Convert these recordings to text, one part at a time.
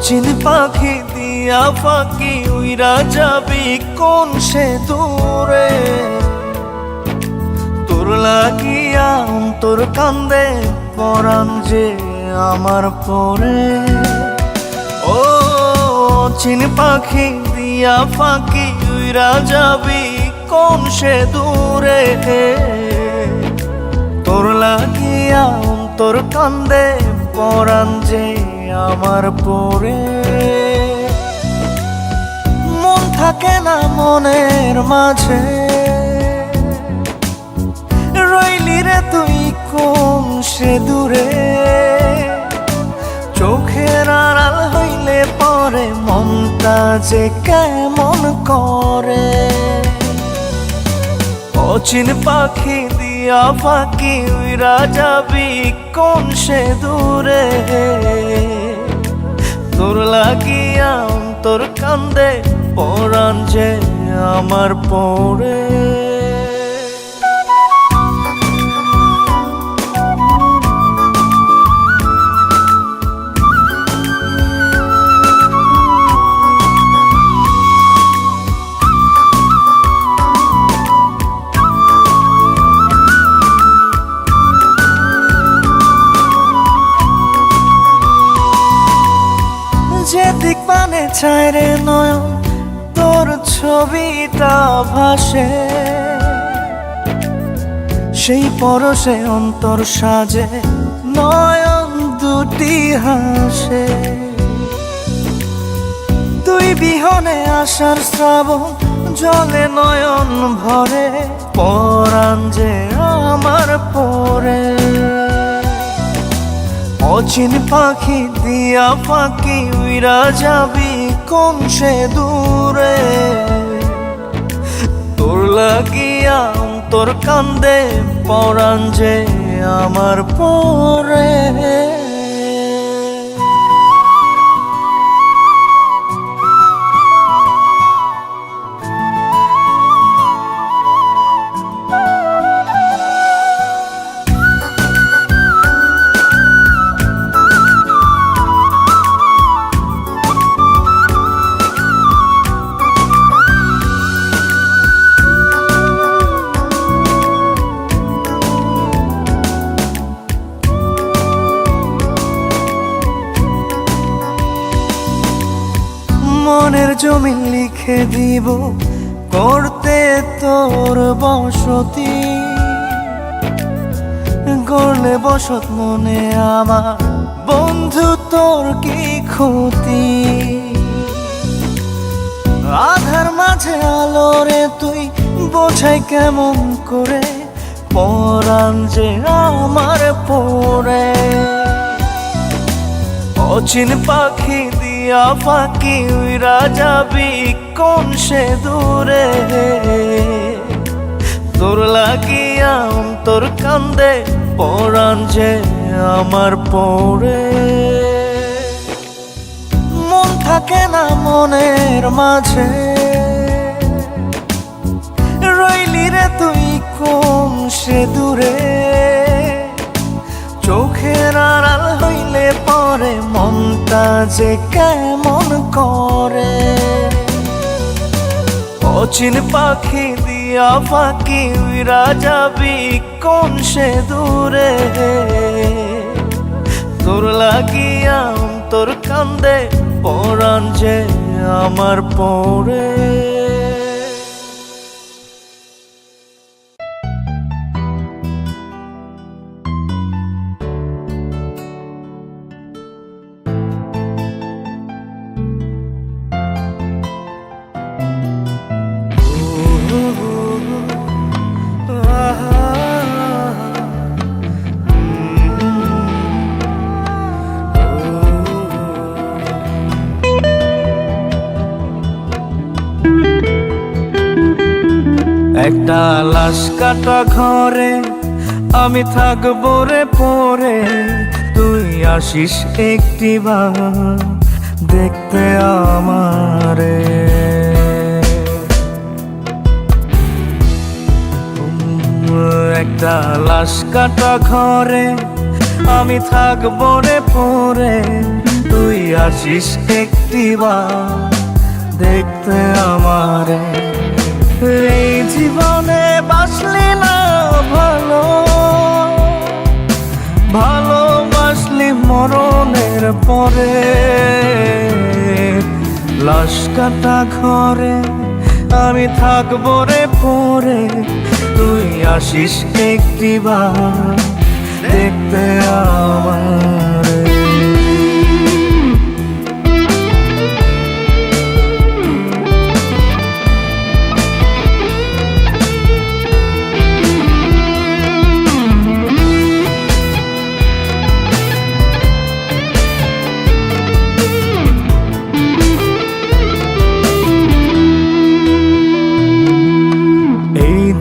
অচিন পাখি দিয়া ফাঁকি উইরা যাবি কোন সে দূরে। তোর লাগিয়া অন্তর কান্দে পরাণ যে আমার পরে। ও অচিন পাখি দিয়া ফাঁকি উইরা যাবি কোন সে দূরে। তোর লাগিয়া অন্তর কান্দে পরাণ যে আমার পরে। মন থাকে না মনের মাঝে, রইলি রে তুই কোন সে দূরে। চোখের আড়াল হইলে পরে মনটা যে কেমন করে। অচিন পাখি দিয়া ফাঁকি উইরা যাবি কোন সে দূরে। তোর লাগিয়া অন্তর কান্দে পরাণ যে আমার পরে। যেদিক পানে চায় রে নয়ন তোর ছবিটা ভাসে। সেই পরশে অন্তর সাজে নয়ন দুটি হাসে। তুই বিহনে আসার শ্রাবণ জলে নয়ন ভরে পরাণ যে আমার পরে। অচিন পাখি দিয়া ফাঁকি উইরা যাবি কোন সে দূরে। তোর লাগিয়া অন্তর কান্দে পরাণ যে আমার পরে। মনের জমি লিখে দিব করতে তোর বসতি। গড়লে বসত মনে আমার বন্ধু তোর কি ক্ষতি। আধার মাঝে আলো রে তুই বোঝাই কেমন করে পরাণ যে আমার পরে। অচিন পাখি দিয়া ফাঁকি উইরা যাবি কোন সে দূরে। তোর লাগিয়া অন্তর কান্দে পরাণ যে আমার পরে। মন থাকে না মনের মাঝে, রইলি রে তুই কোন সে দূরে। চোখের আড়াল হইলে পরে মনটা যে কেমন করে। অচিন পাখি দিয়া ফাঁকি উইরা যাবি কোন সে দূরে। তোর লাগিয়া অন্তর কান্দে পরাণ যে আমার পরে। একটা লাশ কাটা ঘরে আমি থাকবো রে পরে। তুই আসিস একটিবার দেখতে আমারে। একটা লাশ কাটা ঘরে আমি থাকবো রে পরে। তুই আসিস একটিবার দেখতে আমারে। এই জীবনে বাসলি না ভালো, ভালোবাসলি মরণের পরে। লাশ কাটা ঘরে আমি থাকবো রে পরে, তুই আসিস একটিবার দেখতে আমারে।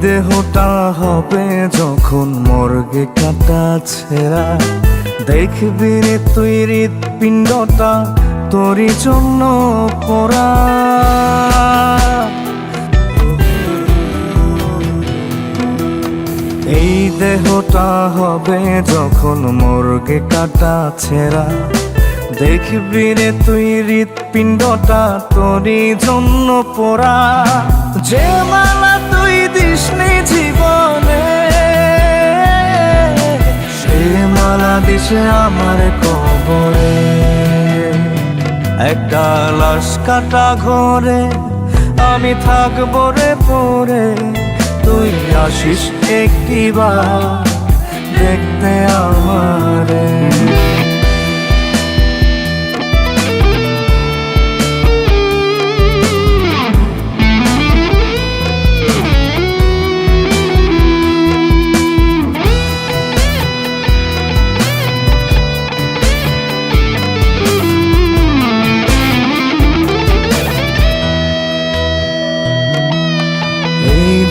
দেহটা হবে যখন মর্গে কাটা ছেঁড়া, দেখবি রে তুই হৃৎপিণ্ডটা তোরই জন্য পোড়া। এই দেহটা হবে যখন মর্গে কাটা ছেঁড়া, দেখবি রে তুই হৃৎপিণ্ডটা তোরই জন্য পোড়া। যে মালা তুই দিসনি জীবনে, সে মালা দিছে আমার কবরে। একটা লাশ কাটা ঘরে আমি থাকবো রে পরে, তুই আসিস একটিবার দেখতে আমারে।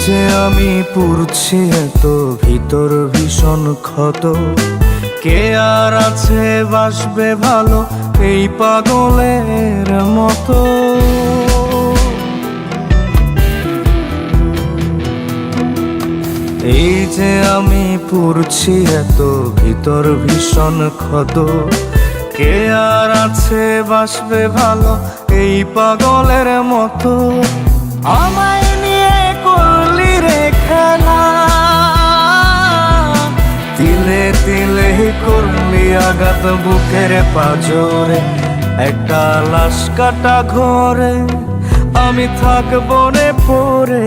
যে আমি পুড়ছি এত ভিতর ভীষণ ক্ষত, কে আর আছে বাসবে ভালো এই পাগলের মতো। এই যে আমি পুড়ছি এত ভিতর ভীষণ ক্ষত, কে আর আছে বাসবে ভালো এই পাগলের মতো। আমায় নিয়ে করলি রে খেলা, তিলে তিলে করলি আঘাত বুকের পাঁজরে। একটা লাশ কাটা ঘরে আমি থাকবো রে পরে,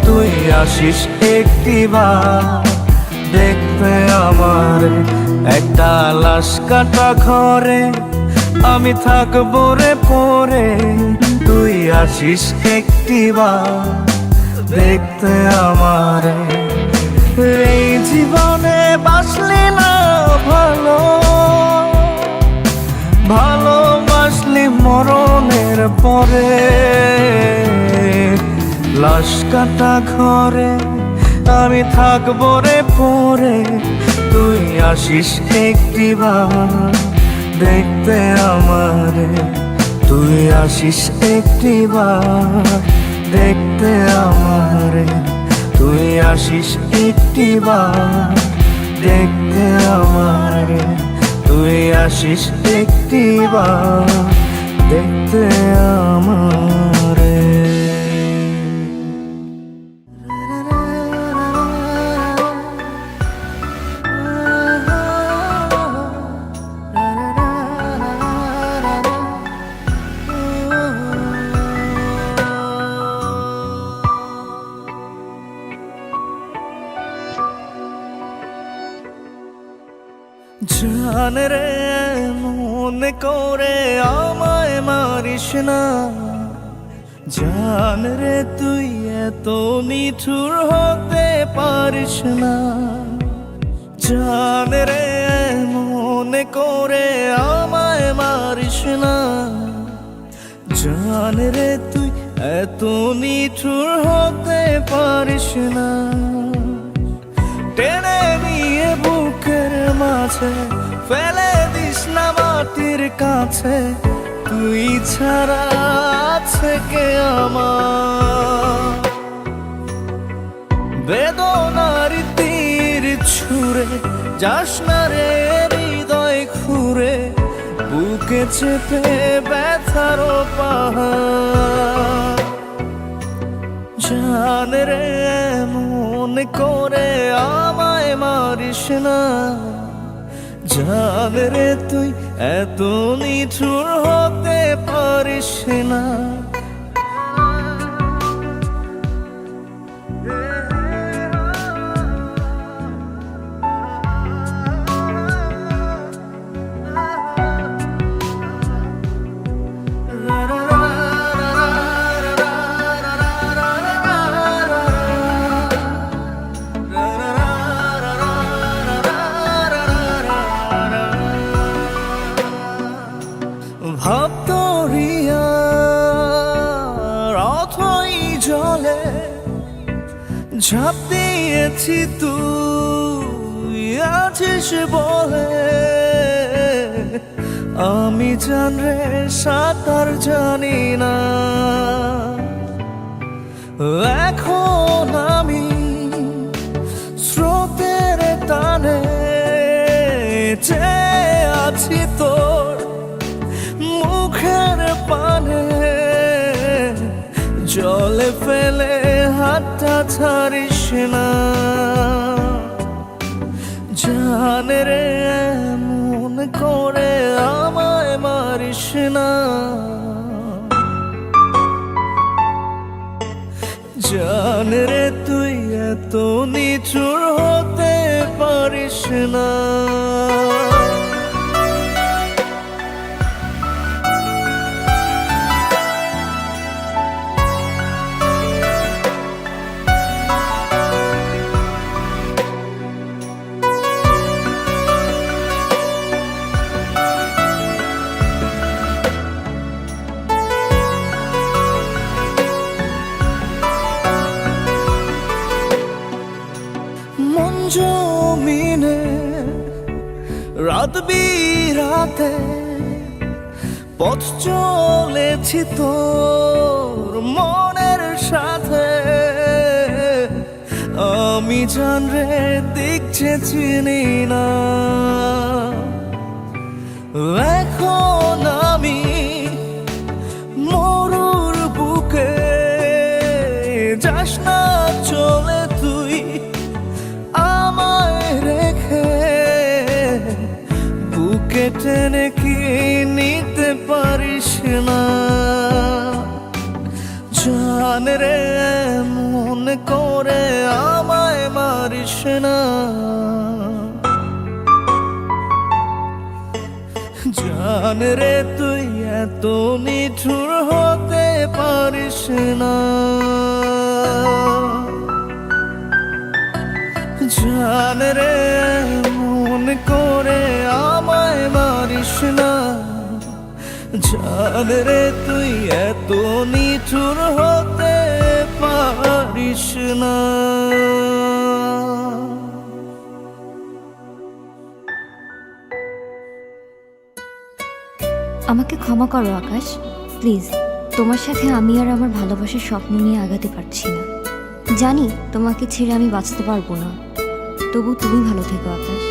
তুই আসিস একটিবার দেখতে আমারে। একটা লাশ কাটা ঘরে আমি থাকবো রে পরে, তুই আসিস একটিবার দেখতে আমারে। এই জীবনে বাসলি না ভালো, ভালোবাসলি মরণের পরে। লাশ কাটা ঘরে আমি থাকবো রে পরে, তুই আসিস একটিবার দেখতে আমারে। তুই আসিস একটিবার দেখতে আমারে, তুই আসিস একটিবার দেখতে আমারে, তুই আসিস একটিবার দেখতে আমারে। জান রে মনে করে আমায় মারিস না, জান রে তুই এত নিঠুর হতে পারিস না। জান রে মনে করে আমায় মারিস না, জান রে তুই এত নিঠুর হতে পারিস না। টেনে নিয়ে বুকের মাঝে ফেলে দিস না মাটির কাছে, তুই ছাড়া আছে কে আমার। বেদনার তীর ছুঁড়ে যাস না রে হৃদয় খুঁড়ে, বুকে চেপে ব্যথার পাহাড়। জান রে এমন করে আমায় মারিস না, জান রে তুই এত নিঠুর হতে পারিস না। ভাবতরিয়ার অথই জলে ঝাঁপ দিয়েছি, তুই আছিস বলে। আমি জান রে সাঁতার জানি না, এখন আমি স্রোতের টানে চেয়ে আছি তোর মুখের পানে। জলে ফেলে হাতটা ছাড়িস না, জান রে এমন করে আমায় মারিস না। জান রে তুই এত নিচুর হতে পারিস না। মন জমিনে রাত বিরাতে পথ চলেছি তোর মনের সাথে। আমি জান রে দিক যে চিনি না, এখন আমি মরুর বুকে। যাস না চলে তুই আমায় রেখে, বুকে টেনে কি নিতে পারিস না। জান রে মন করে আমায় মারিস না, জান রে তুই এত নিঠুর হতে পারিস না। জান রে মন করে আমায় মারিস না, জান রে তুই এত নিঠুর হতে পারিস না। আমাকে ক্ষমা করো আকাশ, প্লিজ। তোমার সাথে আমি আর আমার ভালোবাসার স্বপ্ন নিয়ে আগাতে পারছি না। জানি তোমাকে ছেড়ে আমি বাঁচতে পারবো না, তবু তুমি ভালো থেকো আকাশ।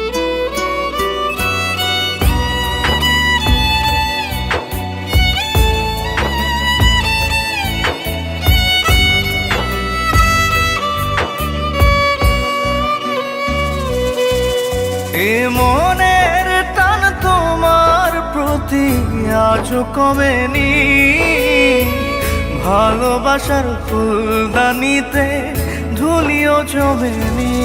এ মনের টান তোমার প্রতি আজও কমেনি, ভালোবাসার ফুলদানিতে ধুলিও জমেনি।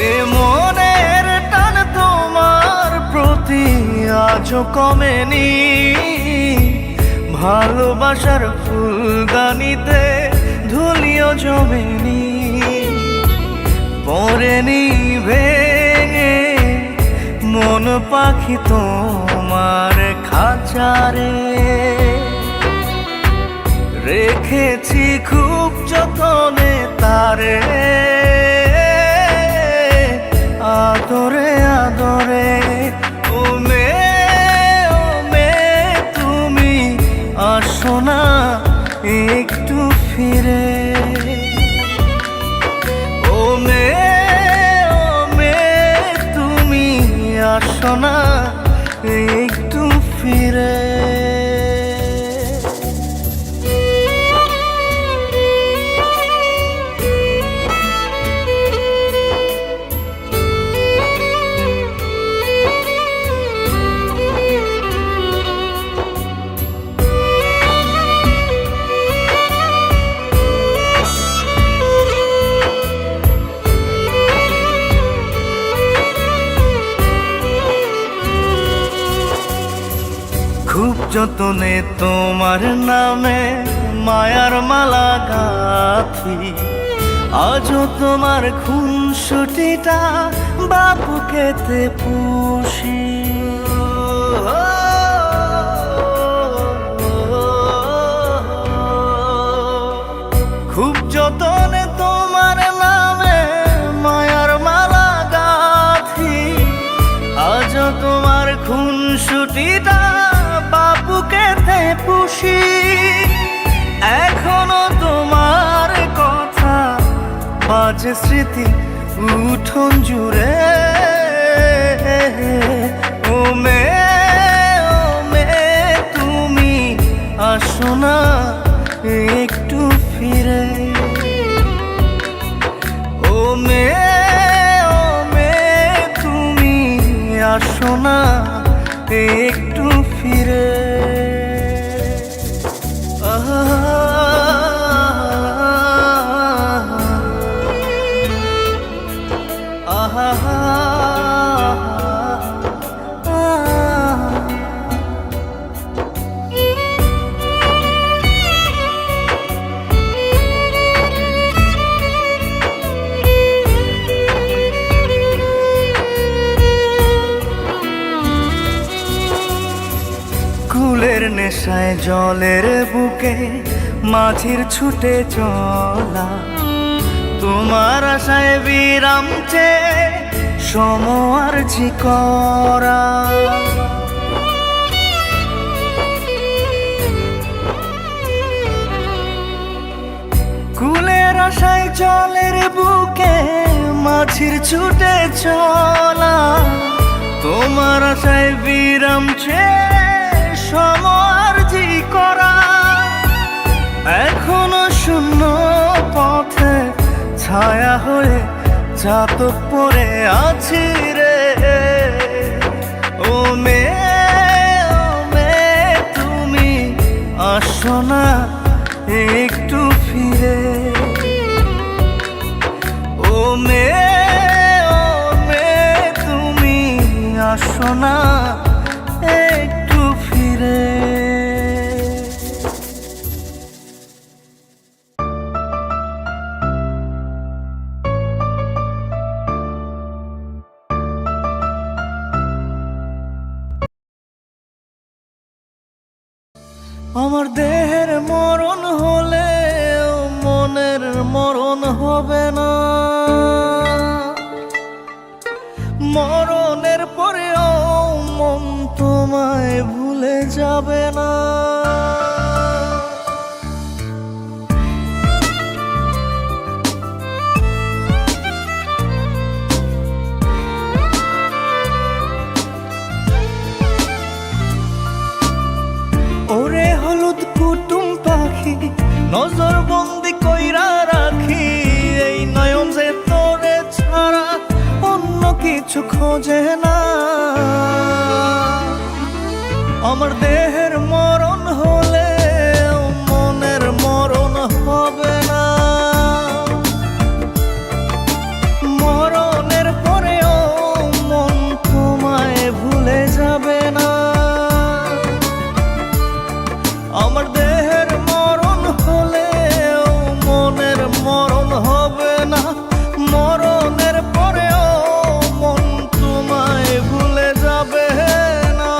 এ মনের টান তোমার প্রতি আজও কমেনি, ভালোবাসার ফুলদানিতে ধুলিও জমেনি। পড়েনি ভেঙে মন পাখি তোমার খাঁচারে, রেখেছি খুব যতনে তারে। আদরে আদরে ও মে তুমি আসো না একটু ফিরে। ও মে তুমি আসো না একটু ফিরে। খুব যতনে তোমার নামে মায়ার মালা গাঁথি, আজও তোমার খুনসুটিটা বাবুকেতে পুষি। খুব যতনে তোমার নামে মায়ার মালা গাঁথি, আজও তোমার খুনসুটিটা বাবুকেতে পুষি। এখনো তোমার কথা বাজে স্মৃতি উঠোন জুড়ে। ও মে তুমি আসো না একটু ফিরে। ও মে তুমি আসো না একটু ফিরে। কুলের নেশায় জলের বুকে মাঝির ছুটে চলা, তোমার আশায় বিরাম চেয়ে সমআরজি করা। কুলের আশায় জলের বুকে মাঝির ছুটে চলা, তোমার আশায় বিরাম চেয়ে সমআরজি করা। এখনো শূন্য পথে ছায়া হয়ে চাতক পড়ে আছি রে। ও মে তুমি আসো না একটু ফিরে। ও মে তুমি আসো না একটু ফিরে। আমার দেহের মরণ হলে মনের মরণ হবে না, মরণের পরেও মন তোমায় ভুলে যাবে না। ওরে হলুদ কুটুম পাখি নজর বন্দি কইরা রাখি, এই নয়ন যে তোরে ছাড়া অন্য কিছু খোঁজে না। আমার দেহের মরণ হলে মনের মরণ হবে না, মরণের পরেও মন তোমায় ভুলে যাবে না। আমার দেহের মরণ হলে মনের মরণ হবে না, মরণের পরেও মন তোমায় ভুলে যাবে না।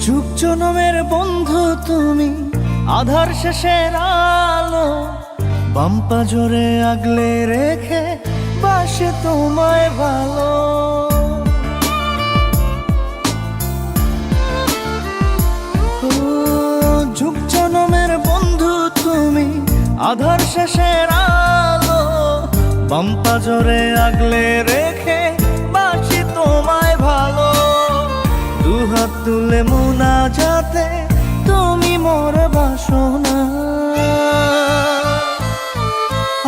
যুগ জনমের বন্ধু তুমি, আধার শেষের আলো, বাম্পা জোরে আগলে রেখে বাসে তোমায় ভালো। ও যুগ জনমের বন্ধু তুমি, আধার শেষের আলো। বাম্পা জোরে আগলে রেখে বাসি তোমায় ভালো। দুহাত তুলে মুনাজাতে তুমি মোর বাসনা।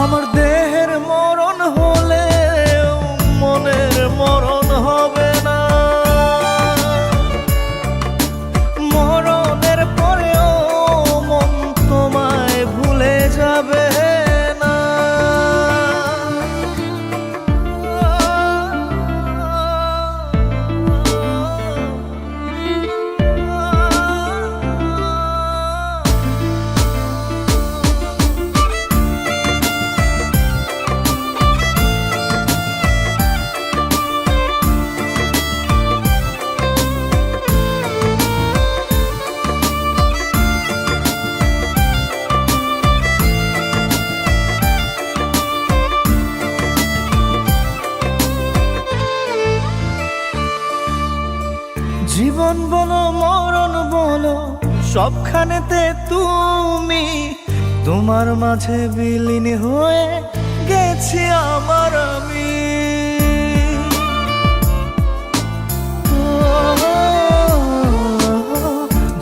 আমার দেহের মরণ হলে মনের মরণ হবে না। মরণের পরেও মন তোমায় ভুলে যাবে না। জীবন বলো মরণ বলো সবখানেতে তুমি, তোমার মাঝে বিলীন হয়ে গেছি আমার আমি।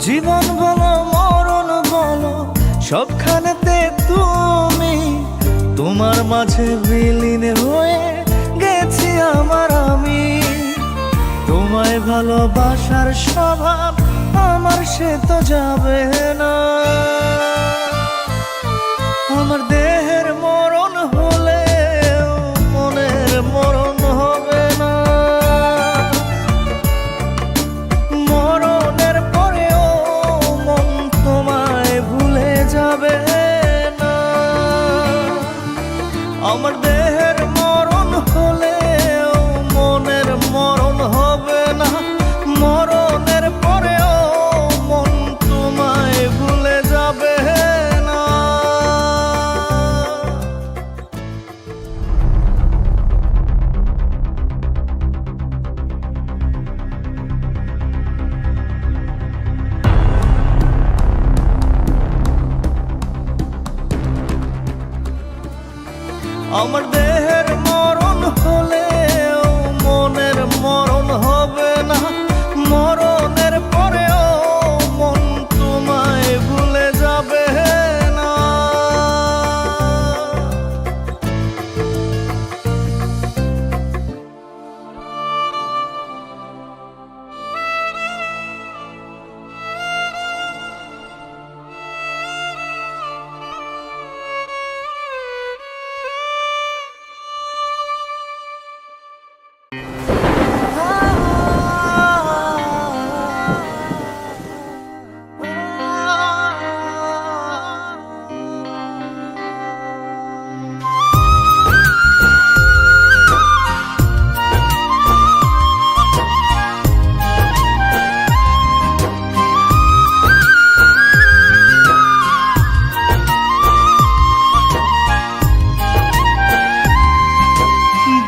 জীবন বলো মরণ বলো সবখানেতে তুমি, তোমার মাঝে বিলীন হয়ে গেছি আমার আমি। তোমায় ভালোবাসার স্বভাব আমার সে তো যাবে না। আমার দেহের মরণ হলে মনের মরণ হবে না। মরণের পরেও মন তোমায় ভুলে যাবে না। আমার দেহের মরণ হলে মনের মরণ হবে না। মরণের পরেও মন তোমায় ভুলে যাবে না। আমার দেহের মরণ হলে মনের মরণ হবে না। মরণের পরেও মন তোমায় ভুলে যাবে না।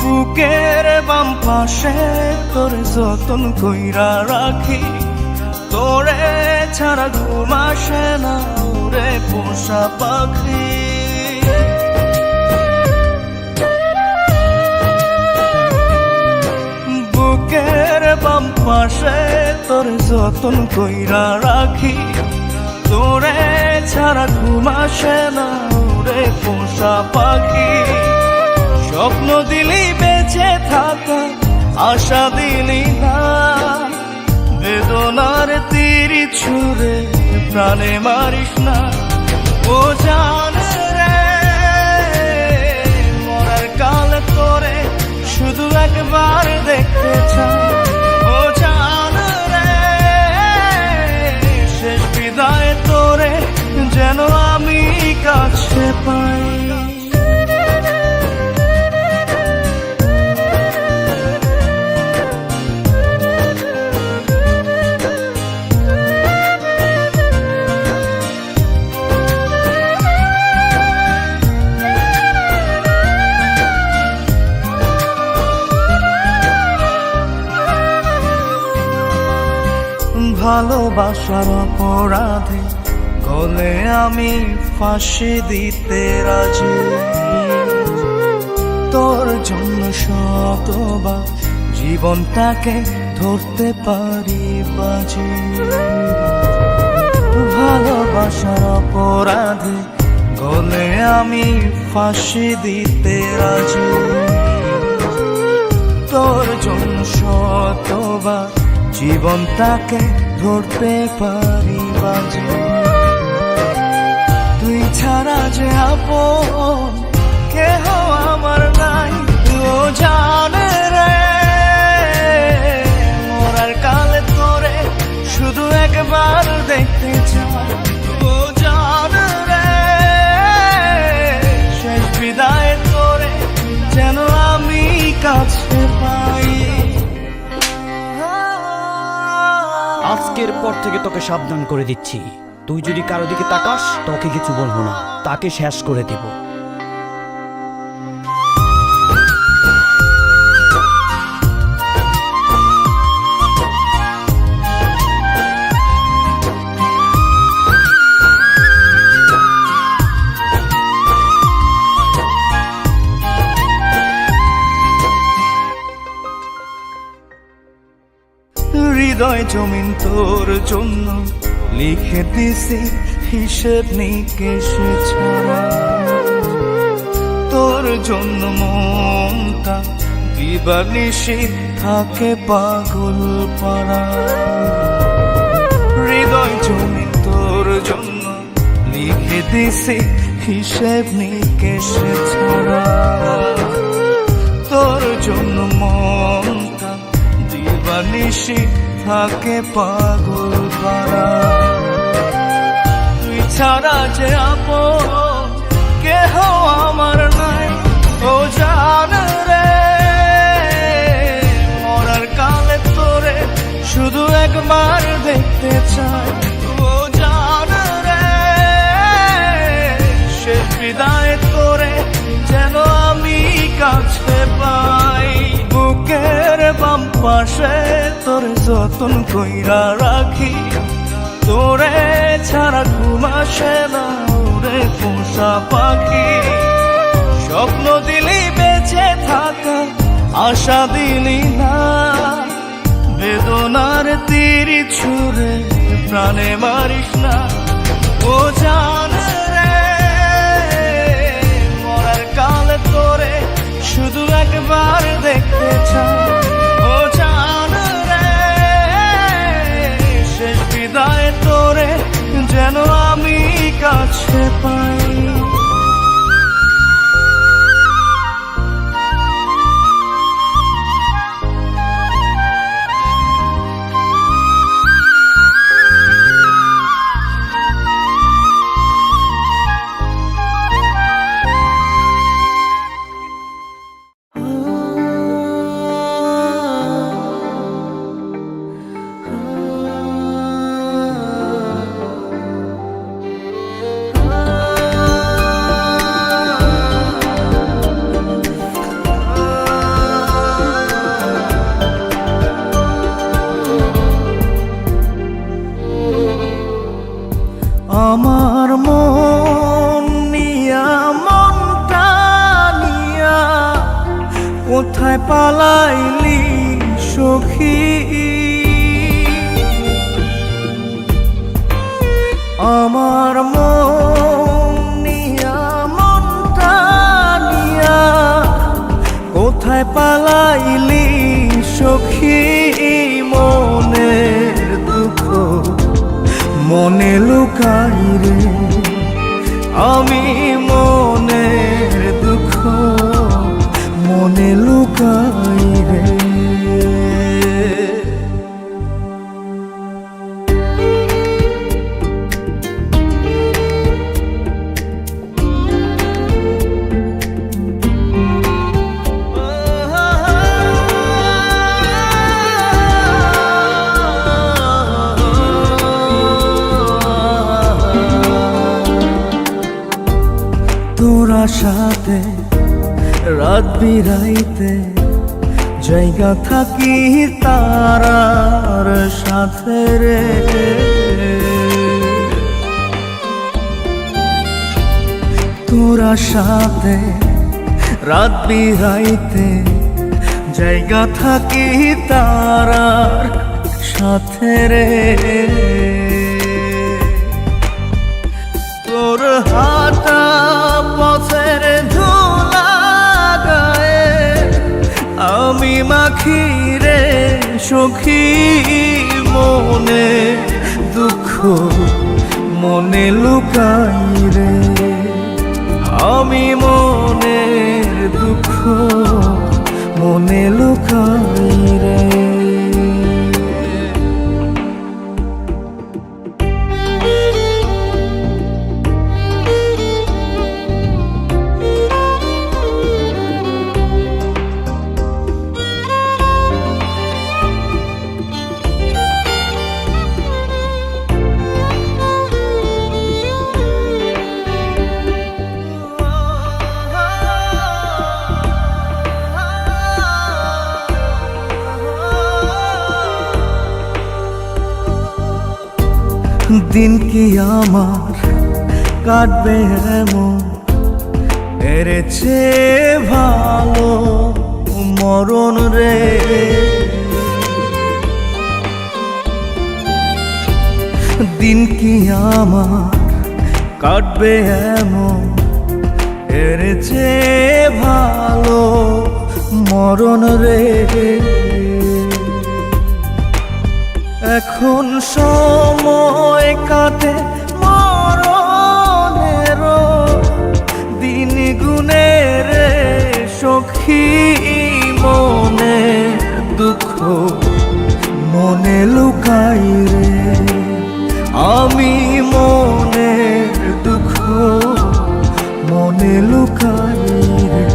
বুকের বাম পাশে তোরে যতন কইরা রাখি, তোরে ছাড়া ঘুম আসে না ওরে পোষা পাখি। বুকের বাম পাশে তোরে যতন কইরা রাখি, তোরে ছাড়া ঘুম আসে না ওরে পোষা পাখি। স্বপ্ন দিলি বেঁচে থাকা, আশা দিলি না, বেদনার তীর ছুঁড়ে প্রাণে মারিস না। ও জান রে মরার কাল তোরে শুধু একবার দেখতে চাই। ও জান রে শেষ বিদায় তোরে যেন আমি কাছে পাই। ভালোবাসার অপরাধে গলে আমি ফাঁসি দিতে রাজি। তোর জন্য শতবার জীবনটাকে ধরতে পারি বাজি। ভালোবাসার অপরাধে গলে আমি ফাঁসি দিতে রাজি। তোর জন্য শতবার জীবনটাকে ধরতে পারি বাজি। তুই ছাড়া যে আপন কেহ আমার নাই, ও জানে রে মরার কালে তোরে শুধু একবার দেখতে চাই। ও জানে রে শেষ বিদায় তোরে যেন আমি কাছে পাই। আজকের পর থেকে তোকে সাবধান করে দিচ্ছি, তুই যদি কারো দিকে তাকাস তোকে কিছু বলবো না, তাকে শেষ করে দেব। হৃদয় জমিন তোর জন্য লিখে দিছি হিসেব নিকেশ ছাড়া। তোর জন্য মনটা দিবানিশি থাকে পাগল পাড়া। হৃদয় জমিন তোর জন্য লিখে দিছি হিসেব নিকেশ ছাড়া। তোর জন্য মনটা দিবানিশি থাকে পাগল পাড়া। তুই ছাড়া যে আপন কেহ আমার নাই, ও জান রে মরার কালে তোরে শুধু একবার দেখতে চাই। ও জান রে শেষ বিদায় তোরে যেন আমি কাছে পাই। বুকের বাম পাশে তোর যতন কইরা রাখি, তোরে ছাড়া ঘুম আসে না ওরে পোষা পাখি। স্বপ্ন দিলি বেঁচে থাকা, আশা দিলি না, বেদনার তীর ছুঁড়ে প্রাণে মারিস না। ও জান রে মরার কালে তোরে শুধু একবার দেখতে চাই। ও জান রে শেষ বিদায় তোরে যেন আমি কাছে পাই। আমার মন নিয়া মনটা নিয়া কোথায় পালাইলি সখী। আমার মন নিয়া মনটা নিয়া কোথায় পালাইলি সখী। মনের দুঃখ মনে লুকাই রে, আমি মনের দুঃখ মনে লুকাই রে। তোর সাথে রাত বিরাইতে জায়গা থাকি তারার সাথে রে। তোরা সাথে রাত বিরাইতে জায়গা থাকি তারার সাথে রে। তোর হাঁটা পথের ধুলা গায়ে আমি মাখি রে সখী, মনে দুঃখ মনে লুকাই রে। আমি মনের দুঃখ মনে লুকাই রে। দিন কি আমার কাটবে এমন, এর চেয়ে ভালো মরণ রে। দিন কি আমার কাটবে এমন, এর চেয়ে ভালো মরণ রে। এখন সময় কাটে মরণের দিন গুনে রে সখী, মনে দুঃখ মনে লুকাই রে। আমি মনের দুঃখ মনে লুকাই রে।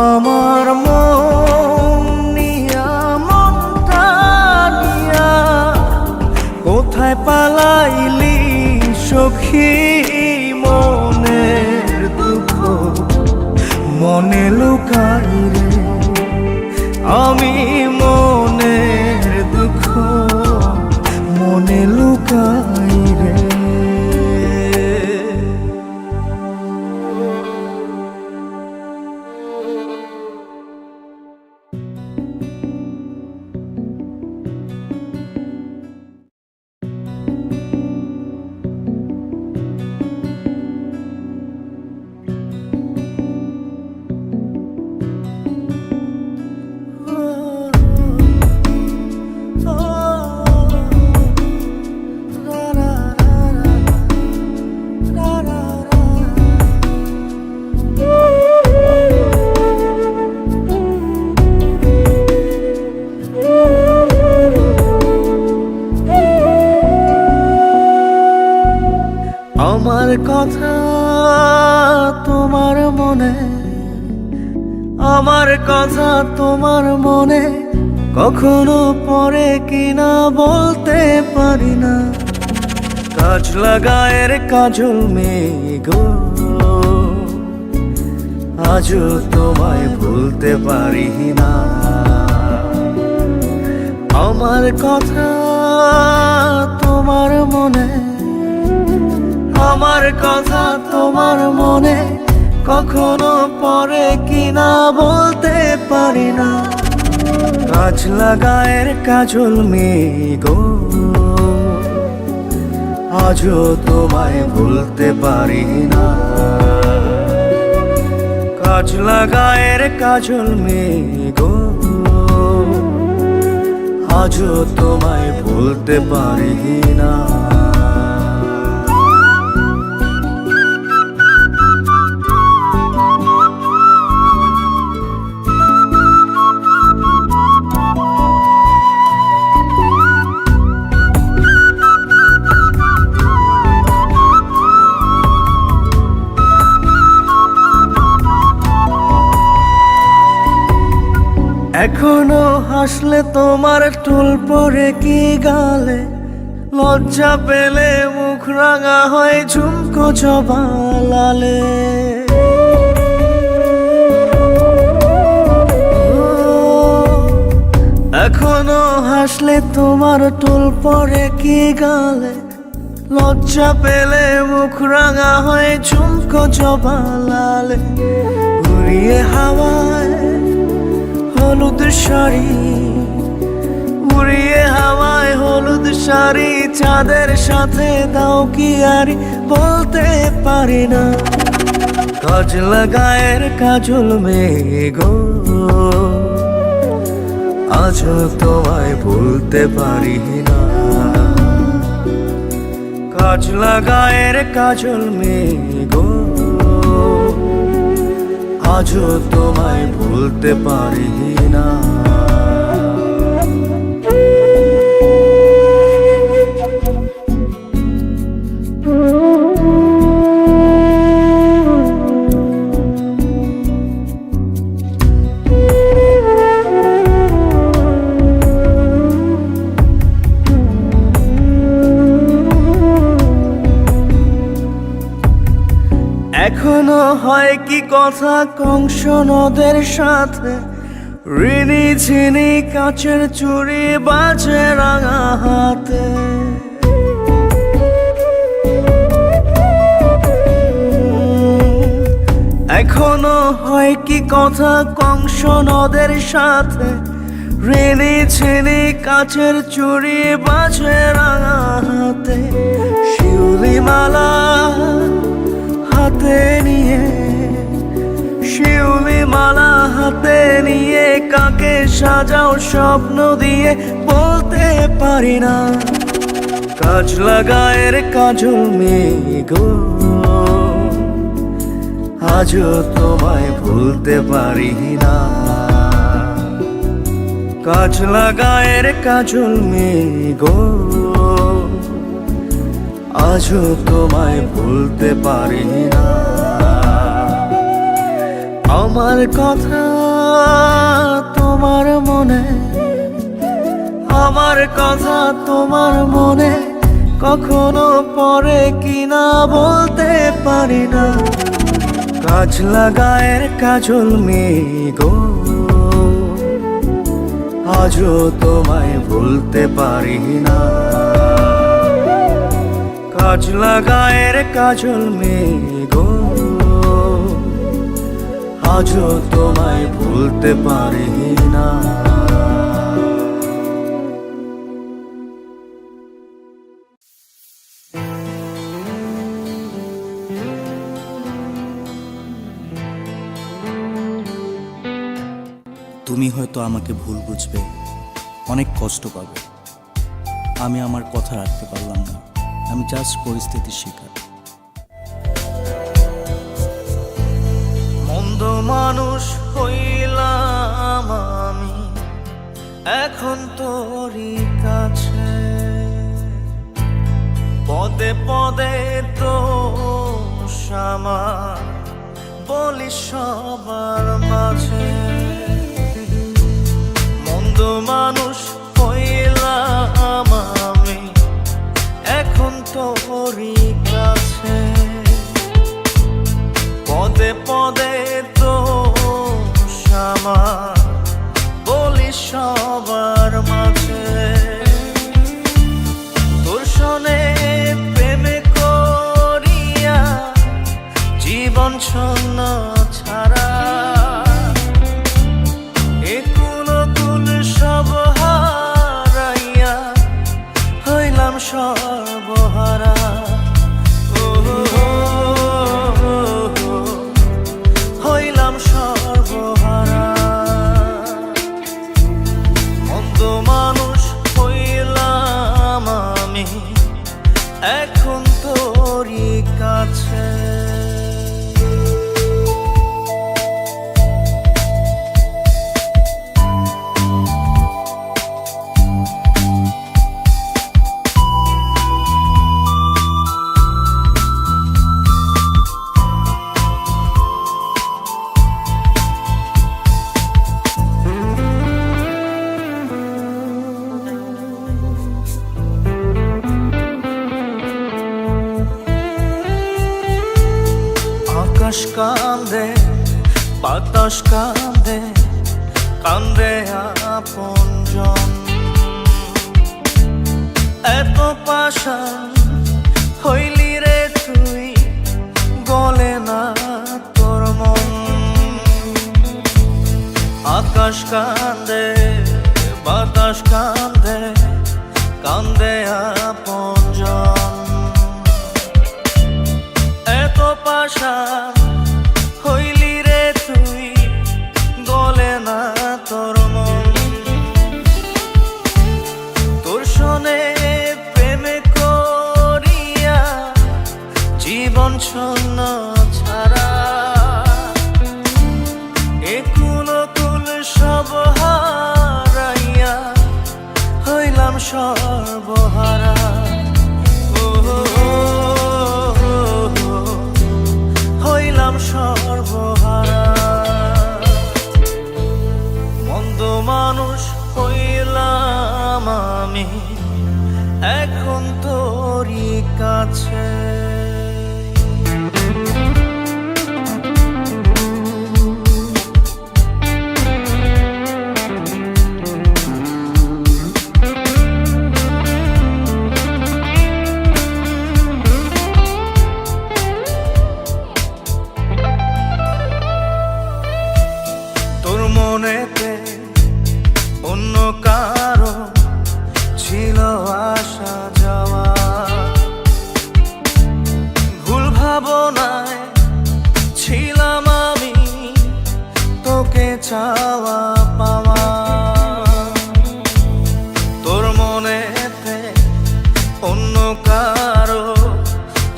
আমার মন নিয়া মনটা নিয়া কোথায় পালাইলি সখী, মনের দুঃখ মনে লুকাই রে। আমি মনের দুঃখ মনে লুকাই রে। আমার কথা তোমার মনে, আমার কথা তোমার মনে কখনো পড়ে কিনা বলতে পারি না। কাজ লাগায়ের কাজল মেঘো, আজও তোমায় ভুলতে পারি না। আমার কথা তোমার মনে, আমার কথা তোমার মনে কখনো পড়ে কিনা বলতে পারি না। কাজ লাগায়ের কাজল মেঘো, আজও তোমায় ভুলতে পারি না। কাজ লাগায়ের কাজল মেঘো, আজও তোমায় ভুলতে পারি না। এখনো হাসলে তোমার টুল পরে কি গালে, লজ্জা পেলে মুখ রাঙা হয় ঝুমকো জবা লালে। আসলে তোমার টোল পরে কি গালে, লজ্জা পেলে মুখ রাঙা হয়ে ঝুমকো জবা লালে। উড়িয়ে হাওয়ায় হলুদ শাড়ি, উড়িয়ে হাওয়ায় হলুদ শাড়ি, চাঁদের সাথে দাও কি আরি বলতে পারি না। কাজলা গায়ের কাজল মেঘো, আজও তোমায় ভুলতে পারি না। কাজলা গায়ের কাজল মেঘো, আজও তোমায় ভুলতে পারি না। এখনো হয় কি কথা কংস নদের সাথে, ঋণী ঝিনি কাচের চুড়ি বাজে রাঙা হাতে। এখনো হয় কি কথা কংস নদের সাথে, ঋণী ঝিনি কাচের চুড়ি বাজে রাঙা হাতে। শিউলি মালা হাতে নিয়ে, শিউলি মালা হাতে নিয়ে, কাকে সাজাও স্বপ্ন দিয়ে বলতে পারি না। কাজলা গায়ের কাজল মেঘো, আজও তোমায় ভুলতে পারি না। কাজলা গায়ের কাজল মেঘো, আজও তোমায় ভুলতে পারি না। আমার কথা তোমার মনে, আমার কথা তোমার মনে কখনো পড়ে কিনা বলতে পারি না। কাজলা গায়ের কাজল মেঘো, আজও তোমায় ভুলতে পারি না। কাজলা গায়ের কাজল মেঘো, আজও তোমায় ভুলতে পারি না। তুমি হয়তো আমাকে ভুল বুঝবে, অনেক কষ্ট পাবে। আমি আমার কথা রাখতে পারলাম না, আমি জাস্ট পরিস্থিতির শিকার। মন্দ মানুষ হইলাম আমি এখন তোরই কাছে, পদে পদে তো আমার বলি সবার মাঝে। মন্দ মানুষ হইলাম আমি এখন তোরই কাছে, পদে পদে তো আমার বলি সবার মাঝে। তোর সনে প্রেমে করিয়া জীবন ছন্ন ছাড়া, একুল কুল সব হারাইয়া হইলাম সর্বহারা। হইলাম সর্বহারা। মন্দ মানুষ হইলাম আমি এখন তোরই কাছে। আকাশ কান্দে, বাতাস কান্দে, কান্দে আপনজন। এত পাষাণ হইলি রে তুই, গলে না তোর মন। আকাশ কান্দে বাতাস কান্দে, কান্দে আপনজন। এত পাষাণ হইলি রে তুই, গলে না তোর মন। তোর শোনে প্রেমে করিয়া জীবন শূন্য ছাড়া, একুল কুল সব হারাইয়া হইলাম সর্বহারা। হইলাম সর্বহারা। মন্দ মানুষ হইলাম আমি এখন তোরই কাছে। তোর মনেতে অন্য কারো ছিল আসা যাওয়া, ভুল ভাবনায় ছিলাম আমি তোকে চাওয়া পাওয়া। তোর মনেতে অন্য কারো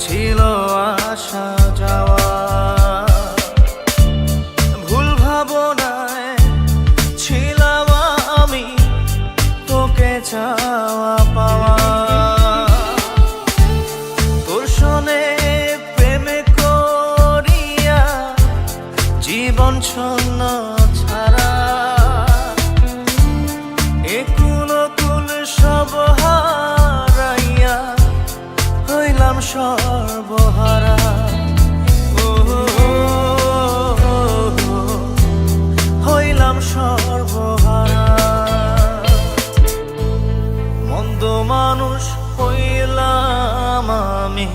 ছিল আসা যাওয়া, ভুল ভাবনায় ছিলাম আমি তোকে চাওয়া পাওয়া। তোর শোনে প্রেমে করিয়া জীবন শূন্য ছাড়া, একুল কুল সব হারাইয়া হইলাম সর্বহারা। হইলাম সর্বহারা। মন্দ মানুষ হইলাম আমি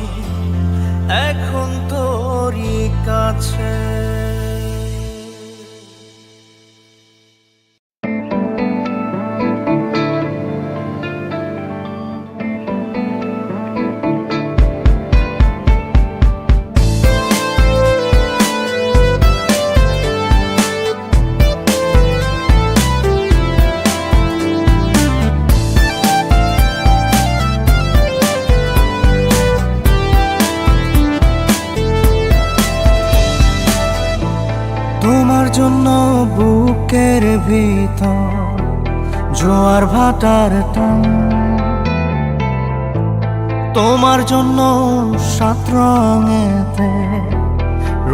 এখন তোরই কাছে। তোমার জন্য বুকের ভিতর জোয়ার ভাটার টান, তোমার জন্য সাত রঙেতে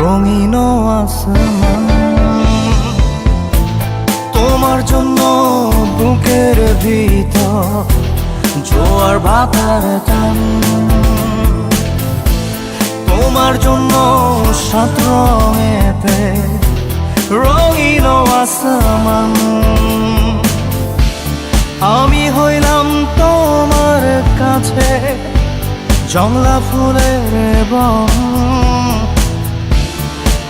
রঙিন আসমান। তোমার জন্য বুকের ভিতর জোয়ার ভাটার টান, তোমার জন্য সাত রঙেতে রঙিন আসমান। আমি হইলাম তোমার কাছে জংলা ফুলের বন,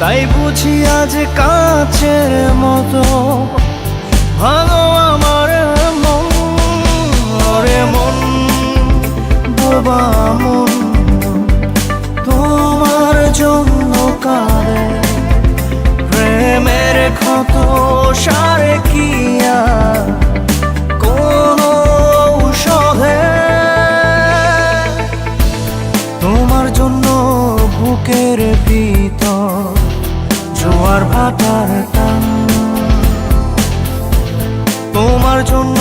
তাই বুঝি আজ কাছের মতো ভালো আমার মন। ওরে মন বোবা মন, তোমার জন্য কারে প্রেমের ক্ষত সারে কিয়া কোন ঔষধে। তোমার জন্য বুকের ভিতর জোয়ার ভাটার টান, তোমার জন্য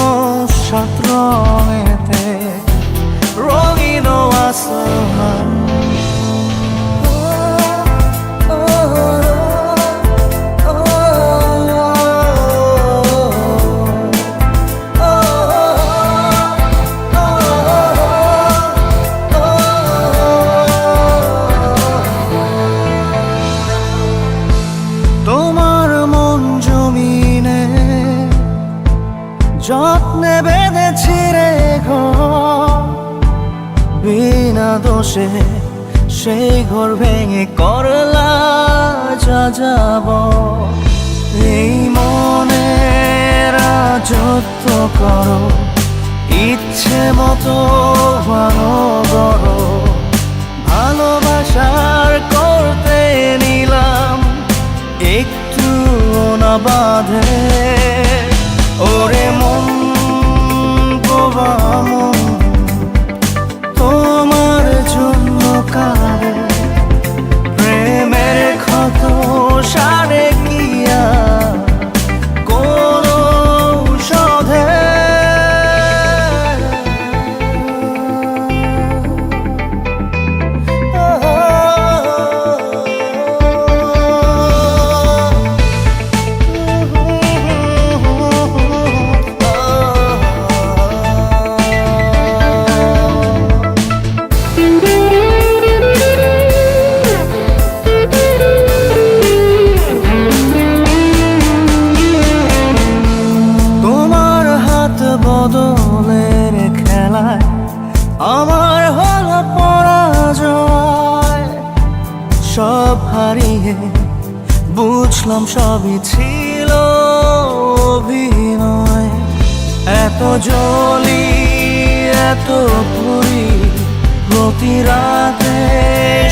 সাত রঙেতে রঙিন আসমান। তোমার মন জমিনে যত্নে বেঁধেছি রে ঘর, দোষে সেই ঘর ভেঙে করলা যা যাব এই মনের রাজত্ব করো ইচ্ছে মতো ভালো করো ভালোবাসার করতে নিলাম একটু না বাঁধে ওরে মন গোবা মন তোমার জন্য কারে প্রেমের ক্ষত সারে কিয়া কোন ঔষধে তোমার হাত বদলের খেলায় আমার হলো পরাজয় সব হারিয়ে বুঝলাম সবই ছিল অভিনয় এত জ্বলি এত পুরি প্রতি রাতে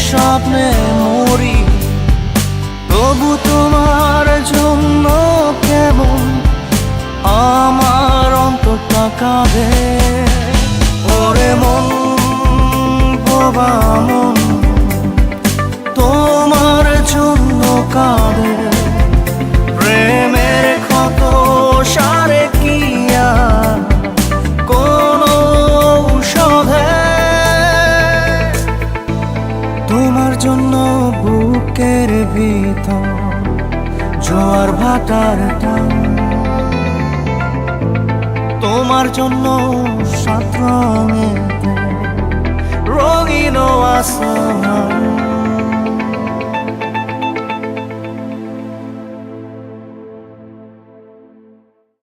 স্বপ্নে মরি তবু তোমার জন্য কেমন আমার অন্তরটা কাঁদে ওরে মন বাবা মন তোমার জন্য কাঁদে প্রেমের ক্ষত সারে কিয়া কোন ঔষধে তোমার জন্য বুকের ভিতর জোয়ার ভাটার টান তোমার জন্য সাত রঙেতে রঙিন আসমান